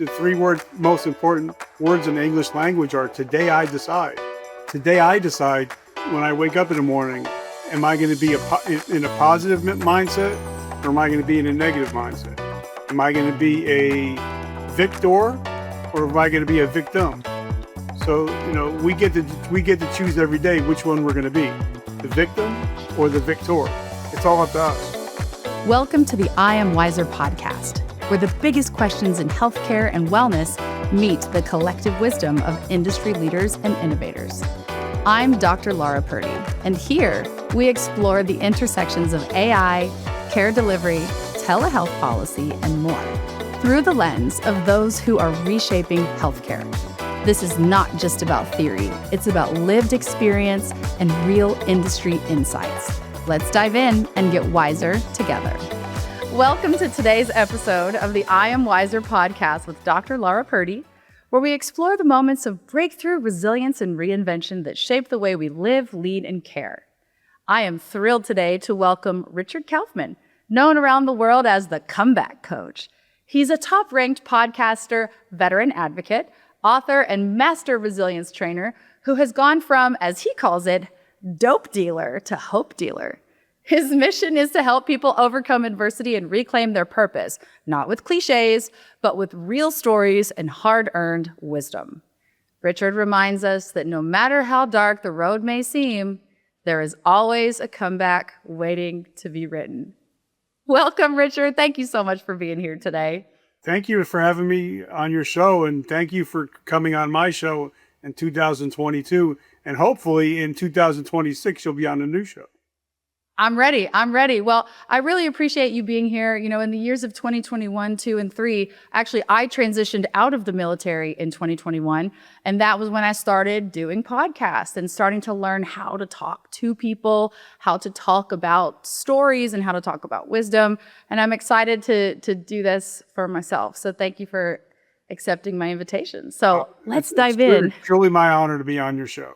the most important words in the English language are today I decide. Today I decide when I wake up in the morning, am I going to be in a positive mindset or am I going to be in a negative mindset? Am I going to be a victor or am I going to be a victim? So, we get to choose every day which one we're going to be, the victim or the victor. It's all up to us. Welcome to the I Am Wiser podcast, where the biggest questions in healthcare and wellness meet the collective wisdom of industry leaders and innovators. I'm Dr. Laura Purdy, and here we explore the intersections of AI, care delivery, telehealth policy, and more through the lens of those who are reshaping healthcare. This is not just about theory, it's about lived experience and real industry insights. Let's dive in and get wiser together. Welcome to today's episode of the I Am Wiser podcast with Dr. Laura Purdy, where we explore the moments of breakthrough, resilience, and reinvention that shape the way we live, lead, and care. I am thrilled today to welcome Richard Kaufman, known around the world as the Comeback Coach. He's a top-ranked podcaster, veteran advocate, author, and master resilience trainer who has gone from, as he calls it, dope dealer to hope dealer. His mission is to help people overcome adversity and reclaim their purpose, not with cliches, but with real stories and hard-earned wisdom. Richard reminds us that no matter how dark the road may seem, there is always a comeback waiting to be written. Welcome, Richard. Thank you so much for being here today. Thank you for having me on your show, and thank you for coming on my show in 2022. And hopefully in 2026, you'll be on a new show. I'm ready. Well, I really appreciate you being here. In the years of 2021, 2, and 3, actually, I transitioned out of the military in 2021. And that was when I started doing podcasts and starting to learn how to talk to people, how to talk about stories, and how to talk about wisdom. And I'm excited to do this for myself. So thank you for accepting my invitation. So let's dive in. It's truly my honor to be on your show.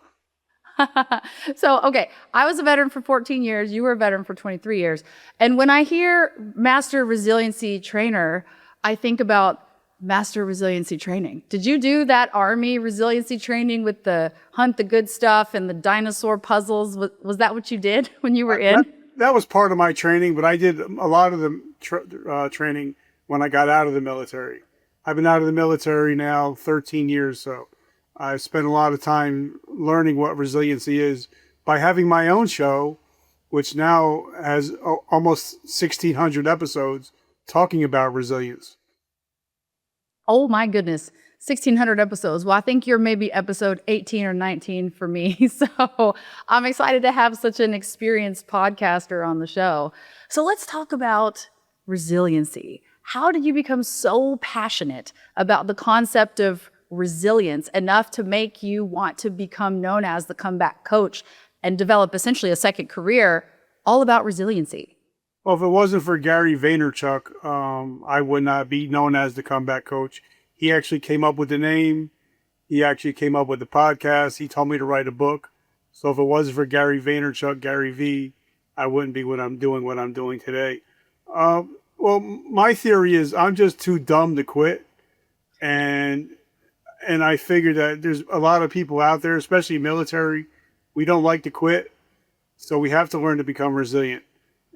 So, okay, I was a veteran for 14 years. You were a veteran for 23 years. And when I hear Master Resiliency Trainer, I think about Master Resiliency Training. Did you do that Army resiliency training with the hunt the good stuff and the dinosaur puzzles? Was that what you did when you were in? That was part of my training, but I did a lot of the training when I got out of the military. I've been out of the military now 13 years, so I spent a lot of time learning what resiliency is by having my own show, which now has almost 1,600 episodes talking about resilience. Oh my goodness, 1,600 episodes. Well, I think you're maybe episode 18 or 19 for me. So I'm excited to have such an experienced podcaster on the show. So let's talk about resiliency. How did you become so passionate about the concept of resilience enough to make you want to become known as the Comeback Coach and develop essentially a second career all about resiliency? Well, if it wasn't for Gary Vaynerchuk, I would not be known as the Comeback Coach. He actually came up with the name. He actually came up with the podcast. He told me to write a book. So if it wasn't for Gary Vaynerchuk, Gary V, I wouldn't be what I'm doing today. Well, my theory is I'm just too dumb to quit. And I figured that there's a lot of people out there, especially military, we don't like to quit. So we have to learn to become resilient.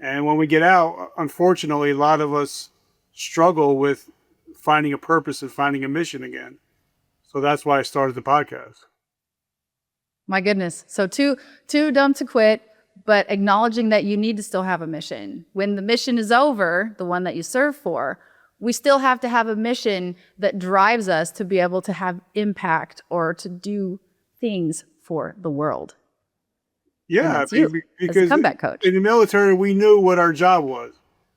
And when we get out, unfortunately, a lot of us struggle with finding a purpose and finding a mission again. So that's why I started the podcast. My goodness. So too dumb to quit, but acknowledging that you need to still have a mission. When the mission is over, the one that you serve for, we still have to have a mission that drives us to be able to have impact or to do things for the world. Yeah, because as a comeback coach. In the military, we knew what our job was.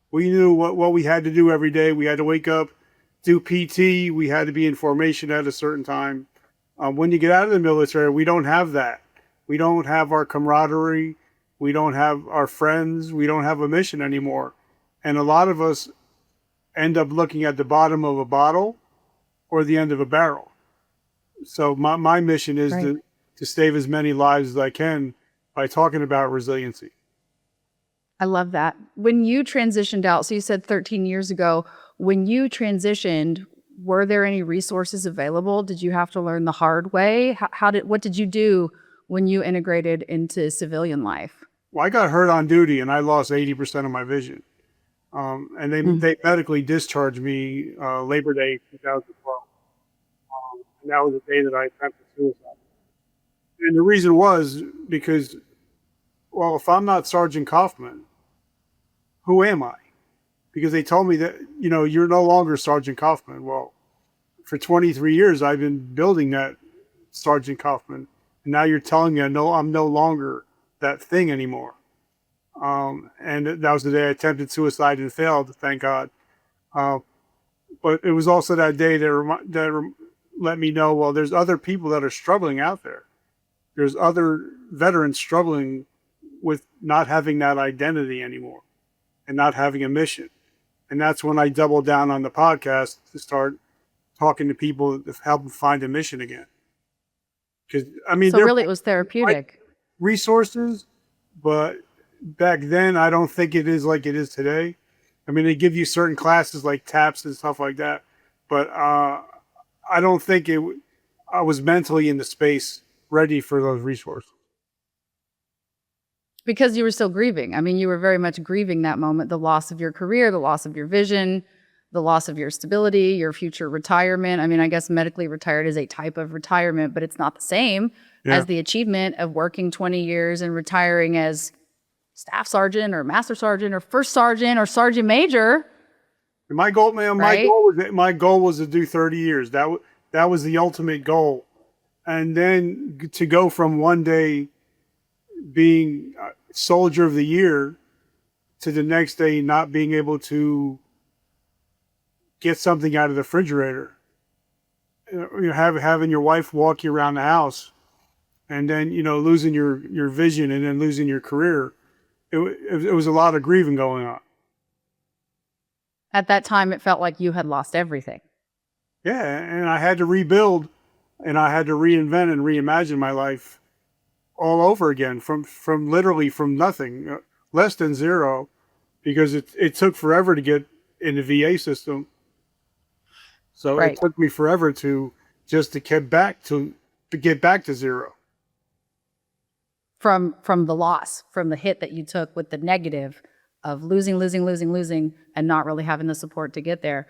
We knew what we had to do every day. We had to wake up, do PT. We had to be in formation at a certain time. When you get out of the military, we don't have that. We don't have our camaraderie. We don't have our friends. We don't have a mission anymore. And a lot of us end up looking at the bottom of a bottle or the end of a barrel. So my mission is to save as many lives as I can by talking about resiliency. I love that. When you transitioned out, so you said 13 years ago, when you transitioned, were there any resources available? Did you have to learn the hard way? What did you do when you integrated into civilian life? Well, I got hurt on duty and I lost 80% of my vision. And they medically discharged me Labor Day 2012. And that was the day that I attempted suicide. And the reason was because, well, if I'm not Sergeant Kaufman, who am I? Because they told me that, you're no longer Sergeant Kaufman. Well, for 23 years, I've been building that Sergeant Kaufman. And now you're telling me I'm no longer that thing anymore. And that was the day I attempted suicide and failed, thank God. But it was also that day that let me know, well, there's other people that are struggling out there. There's other veterans struggling with not having that identity anymore and not having a mission. And that's when I doubled down on the podcast to start talking to people to help them find a mission again. Because, so really it was therapeutic. Resources, but back then, I don't think it is like it is today. They give you certain classes like TAPS and stuff like that, but I don't think I was mentally in the space ready for those resources. Because you were still grieving. You were very much grieving that moment, the loss of your career, the loss of your vision, the loss of your stability, your future retirement. I guess medically retired is a type of retirement, but it's not the same as the achievement of working 20 years and retiring as staff sergeant or master sergeant or first sergeant or sergeant major. And my goal was to do 30 years. That was the ultimate goal. And then to go from one day being soldier of the year to the next day not being able to get something out of the refrigerator. Having your wife walk you around the house and then, losing your vision and then losing your career. It was a lot of grieving going on. At that time, it felt like you had lost everything. Yeah, and I had to rebuild, and I had to reinvent and reimagine my life all over again from literally from nothing, less than zero, because it took forever to get in the VA system. So It took me forever to get back to zero. From the loss, from the hit that you took with the negative of losing, and not really having the support to get there.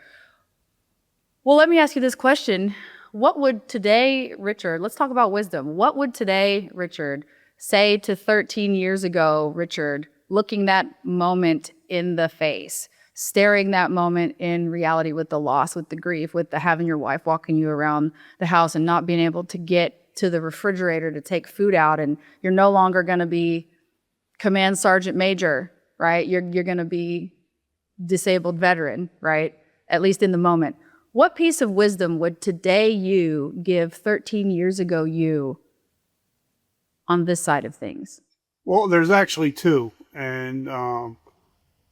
Well, let me ask you this question. What would today, Richard, let's talk about wisdom. What would today, Richard, say to 13 years ago, Richard, looking that moment in the face, staring that moment in reality with the loss, with the grief, with the having your wife walking you around the house and not being able to get to the refrigerator to take food out, and you're no longer going to be command sergeant major, right? You're going to be disabled veteran, right? At least in the moment. What piece of wisdom would today you give 13 years ago you on this side of things? Well, there's actually two. And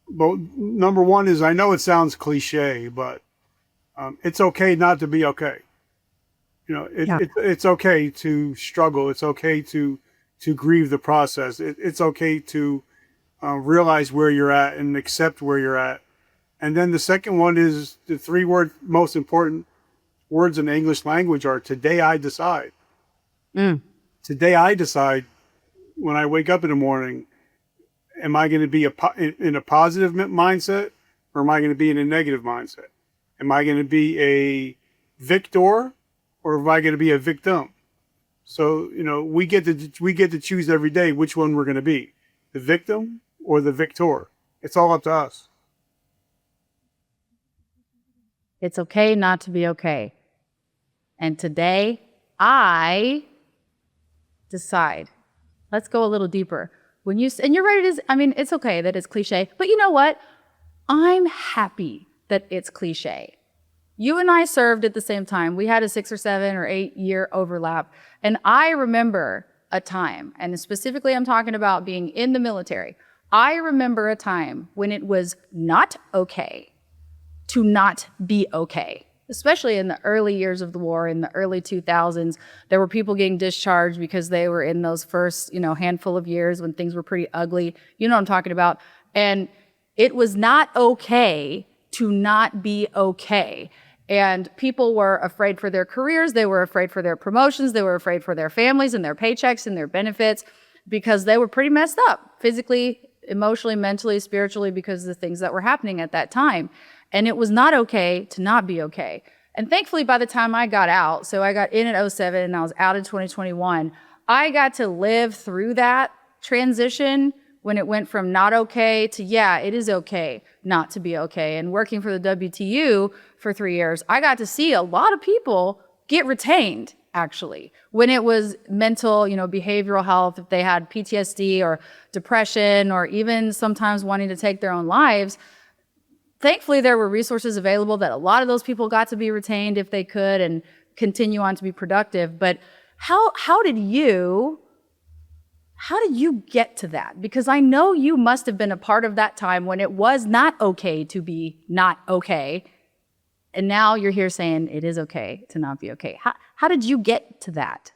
but number one is, I know it sounds cliche, but it's okay not to be okay. It's okay to struggle. It's okay to grieve the process. It's okay to realize where you're at and accept where you're at. And then the second one is the most important words in the English language are today I decide. Today I decide when I wake up in the morning, am I going to be in a positive mindset or am I going to be in a negative mindset? Am I going to be a victor or am I going to be a victim? So, we get to choose every day which one we're going to be, the victim or the victor. It's all up to us. It's okay not to be okay. And today, I decide. Let's go a little deeper. And you're right, it's okay that it's cliche, but you know what? I'm happy that it's cliche. You and I served at the same time. We had a 6 or 7 or 8 year overlap. And I remember a time, and specifically I'm talking about being in the military. I remember a time when it was not okay to not be okay. Especially in the early years of the war, in the early 2000s, there were people getting discharged because they were in those first, handful of years when things were pretty ugly. You know what I'm talking about. And it was not okay to not be okay. And people were afraid for their careers. They were afraid for their promotions. They were afraid for their families and their paychecks and their benefits because they were pretty messed up physically, emotionally, mentally, spiritually, because of the things that were happening at that time. And it was not okay to not be okay. And thankfully, by the time I got out, so I got in at 2007 and I was out in 2021, I got to live through that transition when it went from not okay to, yeah, it is okay not to be okay. And working for the WTU for 3 years, I got to see a lot of people get retained, actually, when it was mental, behavioral health, if they had PTSD or depression, or even sometimes wanting to take their own lives. Thankfully, there were resources available that a lot of those people got to be retained if they could and continue on to be productive. But how did you get to that? Because I know you must have been a part of that time when it was not okay to be not okay. And now you're here saying it is okay to not be okay. How did you get to that?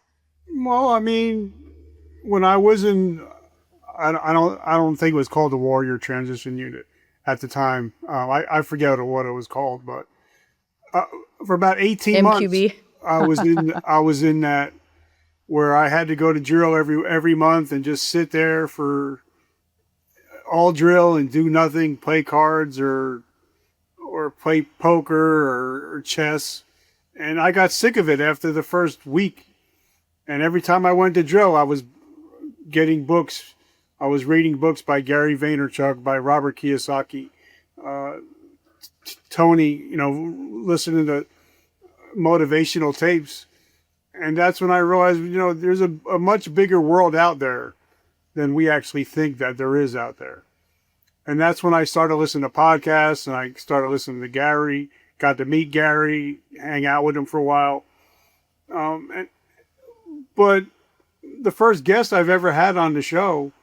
Well, I mean, when I was in, I don't think it was called the Warrior Transition Unit at the time. I forget what it was called, but for about 18 MQB. months, I was in that, where I had to go to drill every month and just sit there for all drill and do nothing, play cards or play poker or chess. And I got sick of it after the first week. And every time I went to drill, I was getting books. I was reading books by Gary Vaynerchuk, by Robert Kiyosaki, Tony, listening to motivational tapes. And that's when I realized, there's a much bigger world out there than we actually think that there is out there. And that's when I started listening to podcasts, and I started listening to Gary, got to meet Gary, hang out with him for a while. But the first guest I've ever had on the show,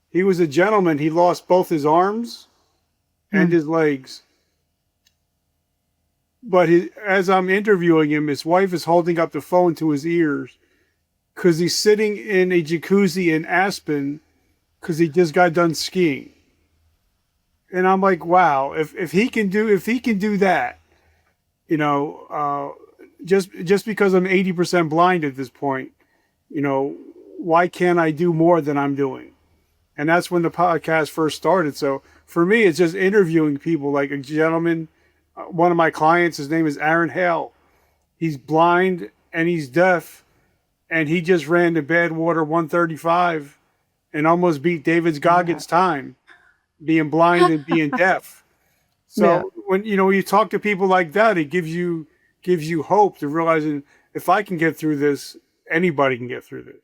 he was a gentleman. He lost both his arms and his legs. But as I'm interviewing him, his wife is holding up the phone to his ears because he's sitting in a jacuzzi in Aspen because he just got done skiing. And I'm like, wow, if he can do that, just because I'm 80% blind at this point, why can't I do more than I'm doing? And that's when the podcast first started. So for me, it's just interviewing people, like a gentleman. One of my clients, his name is Aaron Hale. He's blind and he's deaf, and he just ran the Badwater 135 and almost beat David Goggins' time, being blind and being deaf. So when you talk to people like that, it gives you hope to realizing if I can get through this, anybody can get through this.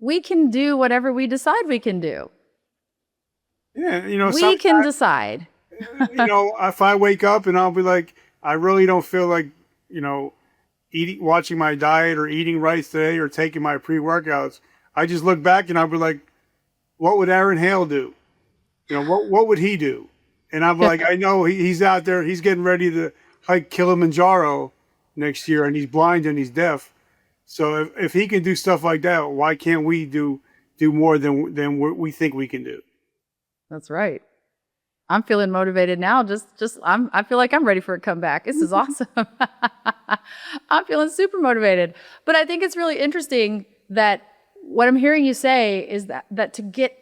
We can do whatever we decide we can do. Yeah, we can decide. If I wake up and I'll be like, I really don't feel like, watching my diet or eating right today or taking my pre-workouts, I just look back and I'll be like, what would Aaron Hale do? What would he do? And I'll be like, I know he's out there, he's getting ready to hike Kilimanjaro next year, and he's blind and he's deaf. So if he can do stuff like that, why can't we do more than what we think we can do? That's right. I'm feeling motivated now. I feel like I'm ready for a comeback. This is awesome. I'm feeling super motivated. But I think it's really interesting that what I'm hearing you say is that to get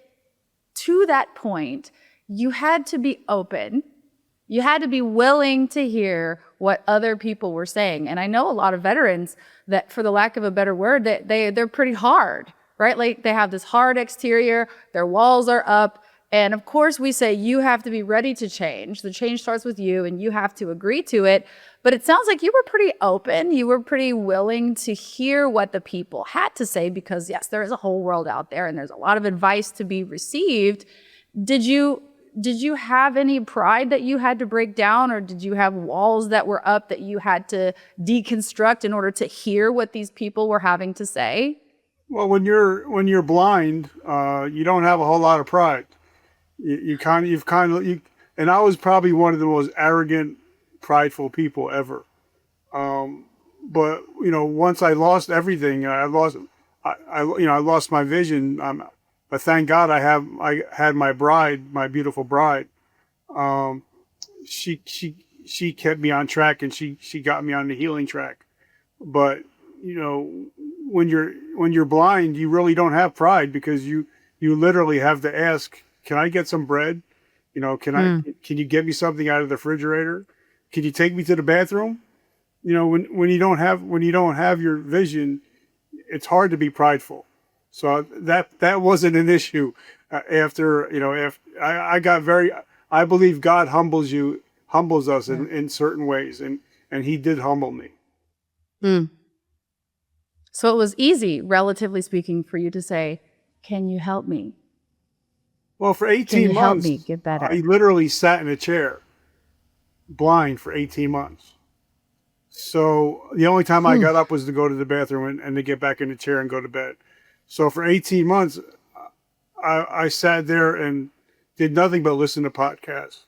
to that point, you had to be open. You had to be willing to hear what other people were saying. And I know a lot of veterans that, for the lack of a better word, that they're pretty hard, right? Like they have this hard exterior, their walls are up. And of course we say you have to be ready to change. The change starts with you and you have to agree to it. But it sounds like you were pretty open. You were pretty willing to hear what the people had to say because, yes, there is a whole world out there and there's a lot of advice to be received. Did you have any pride that you had to break down, or did you have walls that were up that you had to deconstruct in order to hear what these people were having to say? Well, when you're blind, you don't have a whole lot of pride. And I was probably one of the most arrogant, prideful people ever. But once I lost everything, I lost my vision. But thank God I had my bride, my beautiful bride. She she kept me on track, and she got me on the healing track. But when you're blind, you really don't have pride, because you literally have to ask, can I get some bread? Can you get me something out of the refrigerator? Can you take me to the bathroom? When you don't have your vision, it's hard to be prideful. So that wasn't an issue. After I got I believe God humbles us in certain ways, and he did humble me. Mm. So it was easy, relatively speaking, for you to say, can you help me? Well, for Can 18 you help months, me get better? I literally sat in a chair, blind, for 18 months. So the only time I got up was to go to the bathroom and to get back in the chair and go to bed. So for 18 months, I sat there and did nothing but listen to podcasts,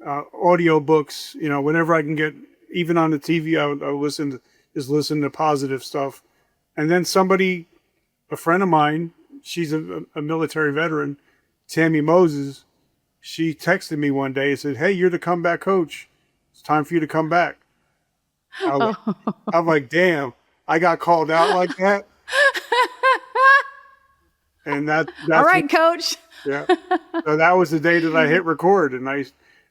audio books. Whenever I can get, even on the TV, I would listen to positive stuff. And then a friend of mine, she's a military veteran, Tammy Moses, she texted me one day and said, "Hey, you're the comeback coach. It's time for you to come back." I'm like, damn, I got called out like that. And that's all right, coach. Yeah. So that was the day that I hit record, and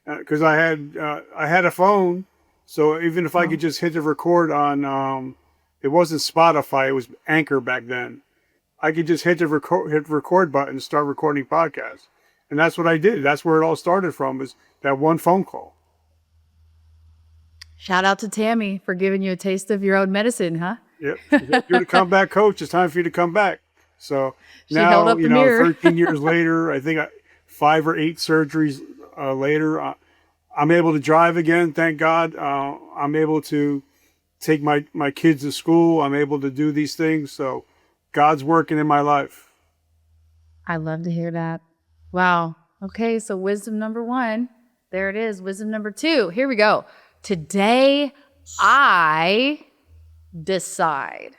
because I had a phone, so even if I could just hit the record on, it wasn't Spotify, it was Anchor back then. I could just hit the record button and start recording podcasts. And that's what I did. That's where it all started from, was that one phone call. Shout out to Tammy for giving you a taste of your own medicine, huh? Yep. You're the comeback coach. It's time for you to come back. So she held now, up the mirror. 13 years later, I think 5 or 8 surgeries later, I'm able to drive again. Thank God. I'm able to take my kids to school. I'm able to do these things. So God's working in my life. I love to hear that. Wow. Okay. So wisdom number 1, there it is. Wisdom number 2, here we go. Today, I decide.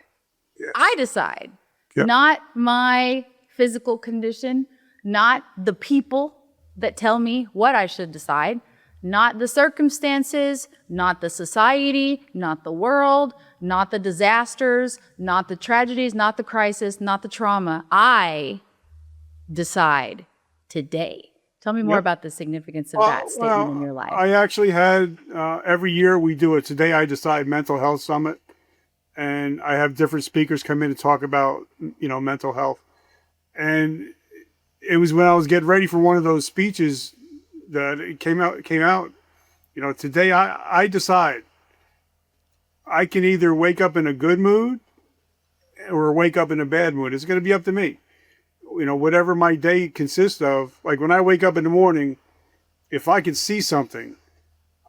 Yes. I decide. Yep. Not my physical condition, not the people that tell me what I should decide, not the circumstances, not the society, not the world, not the disasters, not the tragedies, not the crisis, not the trauma. I decide today. Tell me more about the significance of that statement in your life. I actually had, every year we do a Today I Decide Mental Health Summit. And I have different speakers come in and talk about, mental health. And it was when I was getting ready for one of those speeches that it came out, today I decide. I can either wake up in a good mood or wake up in a bad mood. It's going to be up to me. Whatever my day consists of. Like when I wake up in the morning, if I can see something,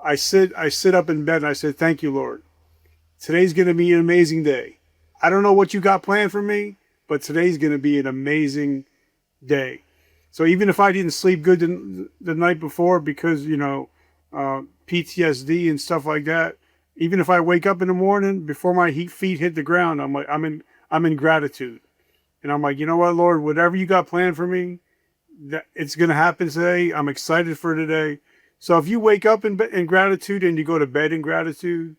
I sit up in bed and I say, "Thank you, Lord. Today's going to be an amazing day. I don't know what you got planned for me, but today's going to be an amazing day." So even if I didn't sleep good the night before because, PTSD and stuff like that, even if I wake up in the morning before my feet hit the ground, I'm in gratitude. And I'm like, you know what, Lord, whatever you got planned for me, that it's going to happen today. I'm excited for today. So if you wake up in gratitude and you go to bed in gratitude,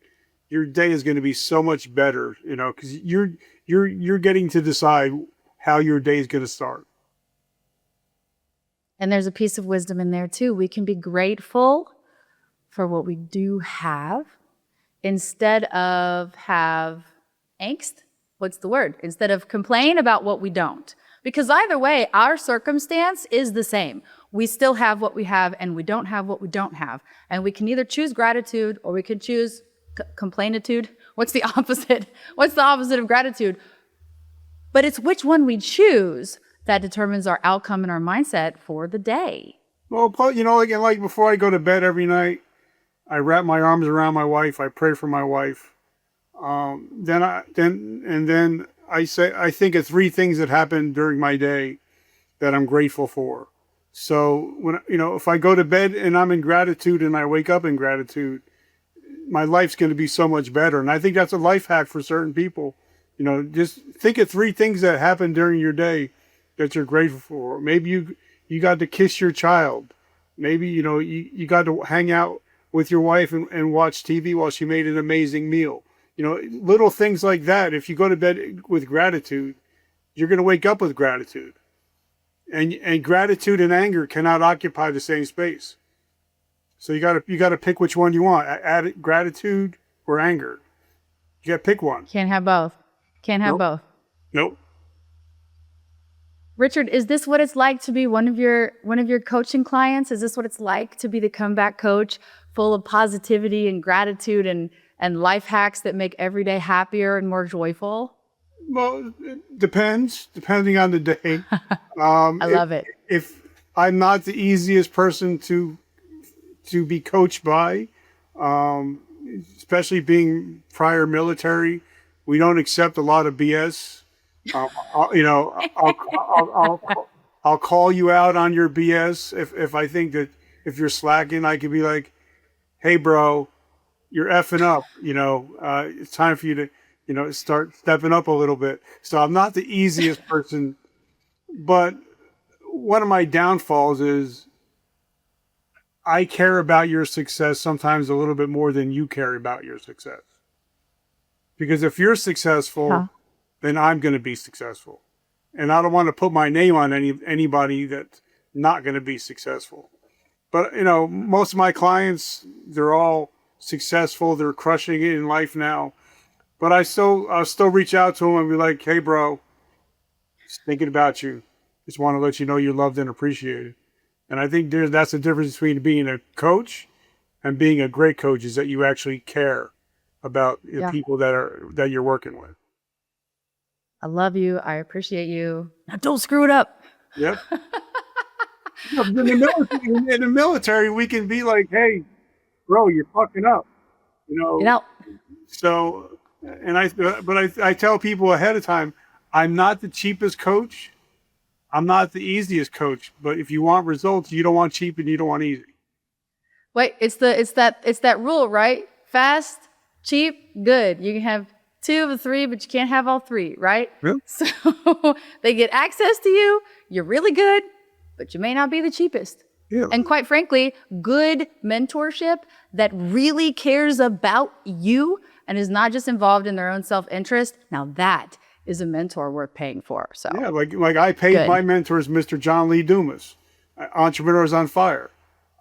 your day is going to be so much better, because you're getting to decide how your day is going to start. And there's a piece of wisdom in there too. We can be grateful for what we do have instead of have angst. What's the word? Instead of complain about what we don't. Because either way, our circumstance is the same. We still have what we have and we don't have what we don't have. And we can either choose gratitude or we can choose complainitude. What's the opposite? What's the opposite of gratitude? But it's which one we choose that determines our outcome and our mindset for the day. Well, again, like before I go to bed every night, I wrap my arms around my wife. I pray for my wife. Then I say, I think of 3 things that happened during my day that I'm grateful for. So when, if I go to bed and I'm in gratitude and I wake up in gratitude, my life's going to be so much better. And I think that's a life hack for certain people. Just think of 3 things that happened during your day that you're grateful for. Maybe you got to kiss your child. Maybe, you got to hang out with your wife and watch TV while she made an amazing meal. You know, little things like that. If you go to bed with gratitude, you're going to wake up with gratitude. And gratitude and anger cannot occupy the same space. So you gotta pick which one you want. Add gratitude or anger. You gotta pick one. Can't have both. Can't have both. Nope. Richard, is this what it's like to be one of your coaching clients? Is this what it's like to be the comeback coach, full of positivity and gratitude and life hacks that make every day happier and more joyful? Well, it depends, depending on the day. I love it. If I'm not the easiest person to be coached by, especially being prior military, we don't accept a lot of BS. I'll call you out on your BS if I think that if you're slacking. I could be like, "Hey, bro, you're effing up. It's time for you to start stepping up a little bit." So I'm not the easiest person, but one of my downfalls is I care about your success sometimes a little bit more than you care about your success. Because if you're successful, then I'm going to be successful. And I don't want to put my name on anybody that's not going to be successful. But, most of my clients, they're all successful. They're crushing it in life now. But I'll still reach out to them and be like, "Hey, bro, just thinking about you. Just want to let you know you're loved and appreciated." And I think that's the difference between being a coach and being a great coach, is that you actually care about the people that you're working with. I love you. I appreciate you. Now don't screw it up. Yep. In the military, we can be like, "Hey, bro, you're fucking up." Get out. So, I tell people ahead of time, I'm not the cheapest coach. I'm not the easiest coach, but if you want results, you don't want cheap and you don't want easy. Wait, it's that rule, right? Fast, cheap, good. You can have 2 of the 3, but you can't have all 3, right? Really? So they get access to you. You're really good, but you may not be the cheapest. Yeah. And quite frankly, good mentorship that really cares about you and is not just involved in their own self-interest. Now that is a mentor worth paying for. So yeah, like I paid my mentors, Mr. John Lee Dumas, Entrepreneurs on Fire.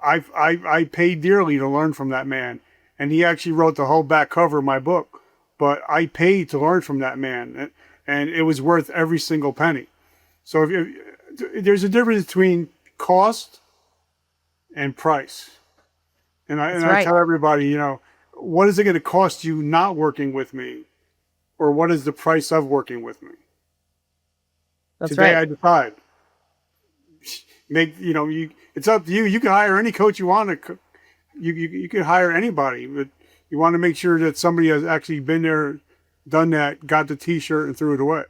I paid dearly to learn from that man, and he actually wrote the whole back cover of my book. But I paid to learn from that man, and it was worth every single penny. So there's a difference between cost and price, and I tell everybody, what is it going to cost you not working with me? Or what is the price of working with me? That's Today right. I decide. It's up to you. You can hire any coach you want to. You can hire anybody, but you want to make sure that somebody has actually been there, done that, got the T-shirt, and threw it away.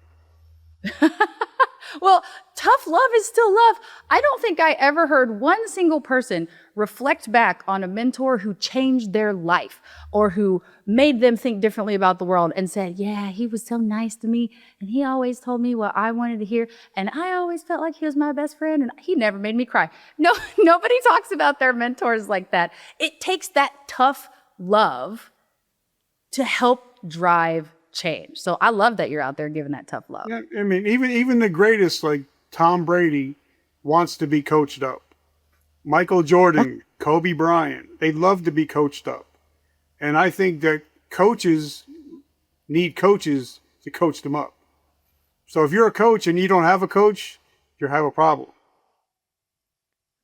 Well, tough love is still love. I don't think I ever heard one single person reflect back on a mentor who changed their life or who made them think differently about the world and said, "Yeah, he was so nice to me and he always told me what I wanted to hear and I always felt like he was my best friend and he never made me cry." No, nobody talks about their mentors like that. It takes that tough love to help drive change. So I love that you're out there giving that tough love. Yeah, I mean, even the greatest, like Tom Brady, wants to be coached up. Michael Jordan, Kobe Bryant, they love to be coached up. And I think that coaches need coaches to coach them up. So if you're a coach and you don't have a coach, you have a problem.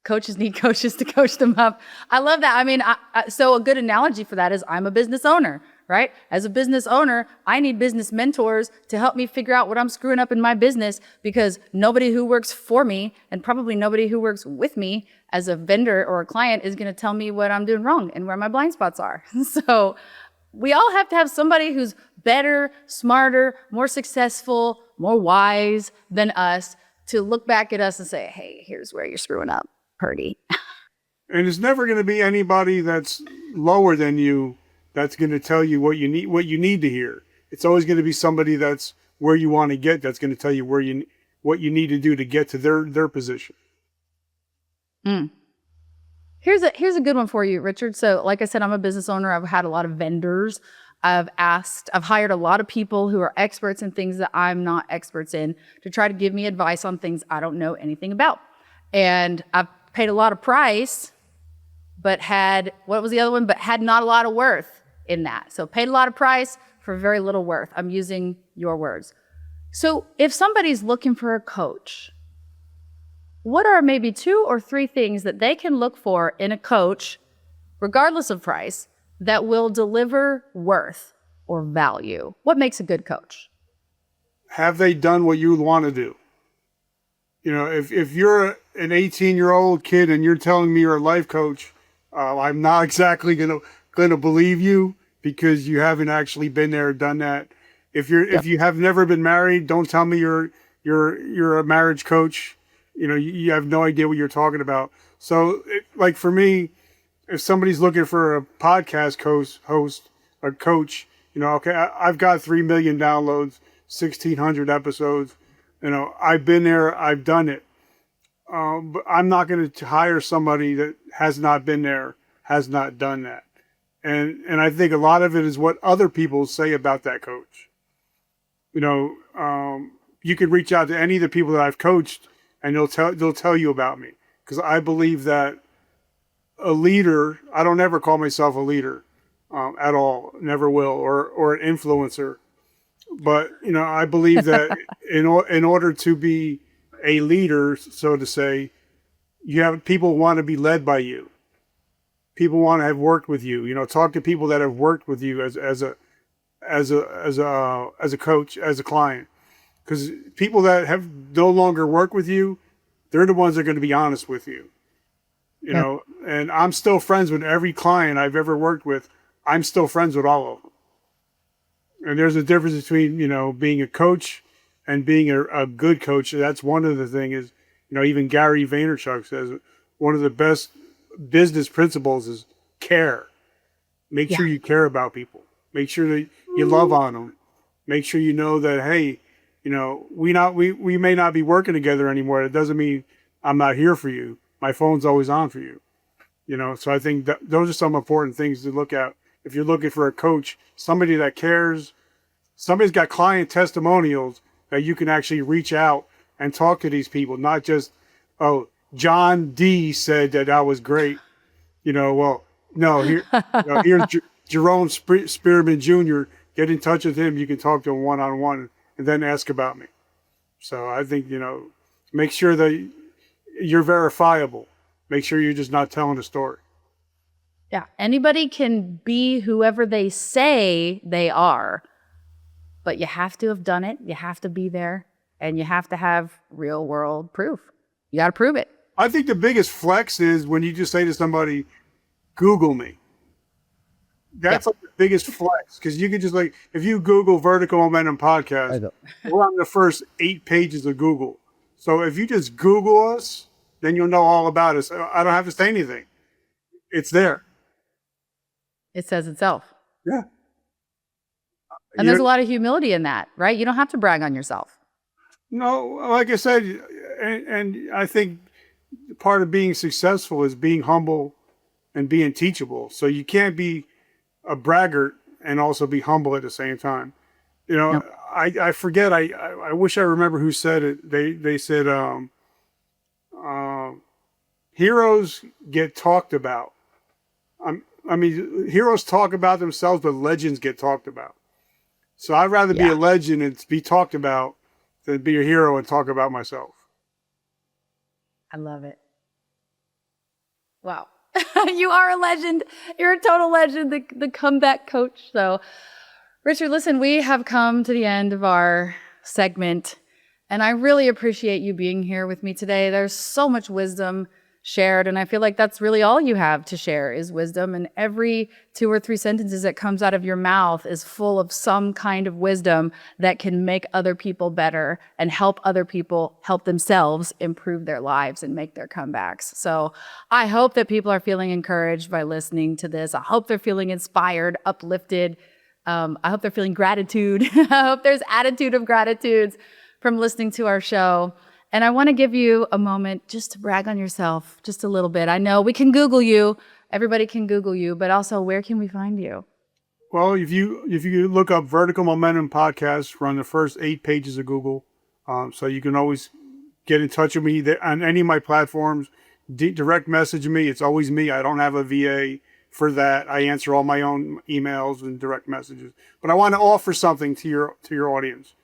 Coaches need coaches to coach them up. I love that. I mean, so a good analogy for that is I'm a business owner, right? As a business owner, I need business mentors to help me figure out what I'm screwing up in my business, because nobody who works for me and probably nobody who works with me as a vendor or a client is going to tell me what I'm doing wrong and where my blind spots are. So we all have to have somebody who's better, smarter, more successful, more wise than us to look back at us and say, "Hey, here's where you're screwing up, Purdy." And it's never going to be anybody that's lower than you that's going to tell you what you need to hear. It's always going to be somebody that's where you want to get, that's going to tell you what you need to do to get to their position. Here's a good one for you, Richard. So like I said, I'm a business owner. I've had a lot of vendors. I've hired a lot of people who are experts in things that I'm not experts in to try to give me advice on things I don't know anything about. And I've paid a lot of price, but had not a lot of worth in that. So paid a lot of price for very little worth. I'm using your words. So if somebody's looking for a coach, what are maybe 2 or 3 things that they can look for in a coach, regardless of price, that will deliver worth or value? What makes a good coach? Have they done what you want to do? You know, if you're an 18-year-old kid and you're telling me you're a life coach, I'm not exactly gonna believe you because you haven't actually been there or done that. If you have never been married, don't tell me you're a marriage coach. You know, you have no idea what you're talking about. So, like for me, if somebody's looking for a podcast host or coach, you know, okay, I've got 3 million downloads, 1,600 episodes. You know, I've been there, I've done it. But I'm not going to hire somebody that has not been there, has not done that. And I think a lot of it is what other people say about that coach. You know, you could reach out to any of the people that I've coached, and they'll tell you about me, because I believe that a leader. I don't ever call myself a leader at all, never will, or an influencer. But you know, I believe that in order to be a leader, so to say, you have people want to be led by you. People want to have worked with you. You know, talk to people that have worked with you as a coach, as a client. Because people that have no longer worked with you, they're the ones that are going to be honest with you. You know, and I'm still friends with every client I've ever worked with. I'm still friends with all of them. And there's a difference between, you know, being a coach and being a good coach. That's one of the things is, you know, even Gary Vaynerchuk says one of the best business principles is care. Make sure you care about people. Make sure that you love on them. Make sure you know that, hey, you know, we may not be working together anymore. It doesn't mean I'm not here for you. My phone's always on for you. You know, so I think that those are some important things to look at. If you're looking for a coach, somebody that cares, somebody's got client testimonials that you can actually reach out and talk to these people, not just, oh, John D said that I was great. You know, well, no, here's Jerome Spearman Jr. Get in touch with him. You can talk to him one-on-one and then ask about me. So I think, you know, make sure that you're verifiable. Make sure you're just not telling a story. Yeah, anybody can be whoever they say they are, but you have to have done it. You have to be there, and you have to have real world proof. You got to prove it. I think the biggest flex is when you just say to somebody, Google me. That's like the biggest flex, because you could just, like, if you Google Vertical Momentum Podcast, we're on the first 8 pages of Google. So if you just Google us, then you'll know all about us. I don't have to say anything. It's there. It says itself. Yeah. And there's a lot of humility in that, right? You don't have to brag on yourself. No, like I said, and I think part of being successful is being humble and being teachable. So you can't be a braggart and also be humble at the same time. You know, no. I forget, I wish I remember who said it. They said, heroes get talked about. I mean, heroes talk about themselves, but legends get talked about. So I'd rather be a legend and be talked about than be a hero and talk about myself. I love it. Wow. You are a legend. You're a total legend, the comeback coach. So, Richard, listen, we have come to the end of our segment, and I really appreciate you being here with me today. There's so much wisdom shared, and I feel like that's really all you have to share is wisdom, and every 2 or 3 sentences that comes out of your mouth is full of some kind of wisdom that can make other people better and help other people help themselves improve their lives and make their comebacks. So I hope that people are feeling encouraged by listening to this. I hope they're feeling inspired, uplifted. I hope they're feeling gratitude. I hope there's attitude of gratitudes from listening to our show. And I want to give you a moment just to brag on yourself just a little bit. I know we can Google you. Everybody can Google you, but also where can we find you? Well, if you look up Vertical Momentum Podcast, we're on the first 8 pages of Google. So you can always get in touch with me on any of my platforms. Direct message me. It's always me. I don't have a VA for that. I answer all my own emails and direct messages. But I want to offer something to your audience.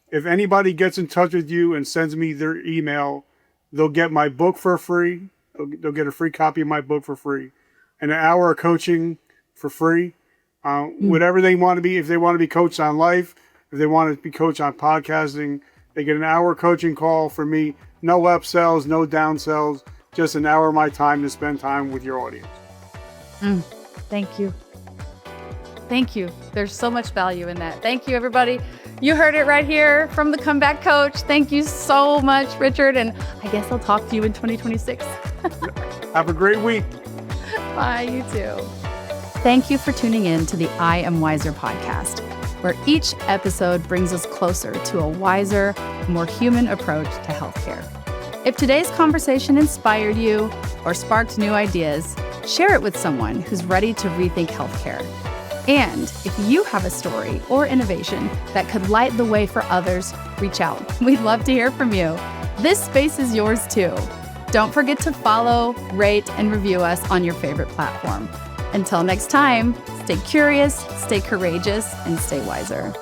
If anybody gets in touch with you and sends me their email, they'll get my book for free. They'll get a free copy of my book for free. And an hour of coaching for free. Whatever they want to be. If they want to be coached on life, if they want to be coached on podcasting, they get an hour coaching call from me. No upsells, no downsells. Just an hour of my time to spend time with your audience. Thank you. Thank you. There's so much value in that. Thank you, everybody. You heard it right here from the Comeback Coach. Thank you so much, Richard. And I guess I'll talk to you in 2026. Have a great week. Bye, you too. Thank you for tuning in to the I Am Wiser podcast, where each episode brings us closer to a wiser, more human approach to healthcare. If today's conversation inspired you or sparked new ideas, share it with someone who's ready to rethink healthcare. And if you have a story or innovation that could light the way for others, reach out. We'd love to hear from you. This space is yours too. Don't forget to follow, rate, and review us on your favorite platform. Until next time, stay curious, stay courageous, and stay wiser.